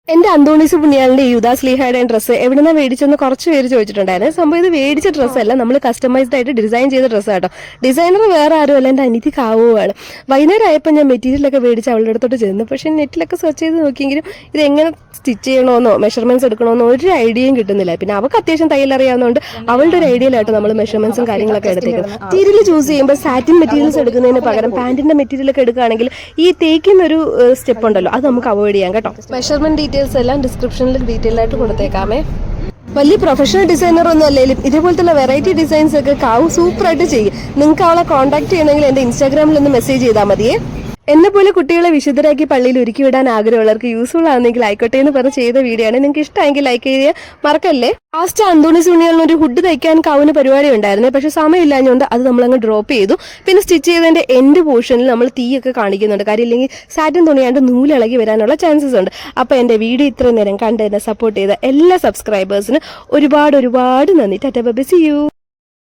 എന്റെ അന്തോണീസ് പുണ്യാളിന്റെ യുദാ സ്ലീഹയുടെ ഡ്രസ്സ് എവിടുന്ന മേടിച്ചെന്ന് കുറച്ച് പേര് ചോദിച്ചിട്ടുണ്ടായിരുന്നു. സംഭവം ഇത് മേടിച്ച ഡ്രസ്സല്ല, നമ്മൾ കസ്റ്റമൈസ്ഡ് ആയിട്ട് ഡിസൈൻ ചെയ്ത ഡ്രസ്സ് കേട്ടോ. ഡിസൈനർ വേറെ ആരുമല്ല, എന്റെ അനിയത്തി കാവുകയാണ്. വൈകുന്നേരം ആയപ്പോൾ ഞാൻ മെറ്റീരിയലൊക്കെ മേടിച്ച് അവളുടെ അടുത്തോട്ട് ചെന്നു. പക്ഷെ നെറ്റിലൊക്കെ സെർച്ച് ചെയ്ത് നോക്കിയെങ്കിലും ഇത് എങ്ങനെ സ്റ്റിച്ച് ചെയ്യണമെന്നോ മെഷർമെന്റ്സ് എടുക്കണമെന്നോ ഒരു ഐഡിയയും കിട്ടുന്നില്ല. പിന്നെ അവൾക്ക് അത്യാവശ്യം തയ്യലറിയാവുന്നതുകൊണ്ട് അവളുടെ ഒരു ഐഡിയയിലായിട്ട് നമ്മൾ മെഷർമെന്റ്സും കാര്യങ്ങളൊക്കെ എടുത്തേക്കും. മെറ്റീരിയൽ ചൂസ് ചെയ്യുമ്പോൾ സാറ്റിൻ മെറ്റീരിയൽസ് എടുക്കുന്നതിന് പകരം പാന്റിന്റെ മെറ്റീരിയൽ ഒക്കെ എടുക്കുകയാണെങ്കിൽ ഈ തേക്കുന്ന ഒരു സ്റ്റെപ്പ് ഉണ്ടല്ലോ, അത് നമുക്ക് അവോയ്ഡ് ചെയ്യാം കേട്ടോ. മെഷർമെന്റ് ഡീറ്റെയിൽസ് എല്ലാം ഡിസ്ക്രിപ്ഷനിൽ ഡീറ്റെയിൽ ആയിട്ട് കൊടുത്തേക്കാമേ. വലിയ പ്രൊഫഷണൽ ഡിസൈനർ ഒന്നും അല്ലെങ്കിലും ഇതേപോലത്തെ വെറൈറ്റി ഡിസൈൻസ് ഒക്കെ കാവ് സൂപ്പറായിട്ട് ചെയ്യും. നിങ്ങൾക്ക് അവളെ കോൺടാക്ട് ചെയ്യണമെങ്കിൽ എന്റെ ഇൻസ്റ്റാഗ്രാമിൽ ഒന്ന് മെസ്സേജ് ചെയ്താൽ മതിയേ. എന്നെ പോലെ കുട്ടികളെ വിശുദ്ധരാക്കി പള്ളിയിൽ ഒരുക്കി വിടാൻ ആഗ്രഹമുള്ളവർക്ക് യൂസ്ഫുൾ ആണെങ്കിൽ ആയിക്കോട്ടെ എന്ന് പറഞ്ഞ് ചെയ്ത വീഡിയോ ആണ്. നിങ്ങൾക്ക് ഇഷ്ടമെങ്കിൽ ലൈക്ക് ചെയ്യുക മറക്കല്ലേ. ലാസ്റ്റ് അന്തോണീസ് പുണ്യാളിന് ഒരു ഹുഡ് തയ്ക്കാൻ കാവുന്ന പരിപാടി ഉണ്ടായിരുന്നു. പക്ഷെ സമയമില്ലാഞ്ഞുകൊണ്ട് അത് നമ്മളങ്ങ് ഡ്രോപ്പ് ചെയ്തു. പിന്നെ സ്റ്റിച്ച് ചെയ്തതിന്റെ എൻഡ് പോർഷനിൽ നമ്മൾ തീയൊക്കെ കാണിക്കുന്നുണ്ട്. കാര്യം ഇല്ലെങ്കിൽ സാറ്റിൻ തുണിയാണ്ട് നൂലിളകി വരാനുള്ള ചാൻസസ് ഉണ്ട്. അപ്പോൾ എന്റെ വീഡിയോ ഇത്രയും നേരം കണ്ട് എന്നെ സപ്പോർട്ട് ചെയ്ത എല്ലാ സബ്സ്ക്രൈബേഴ്സിന് ഒരുപാട് നന്ദി. Tata bye bye, see U.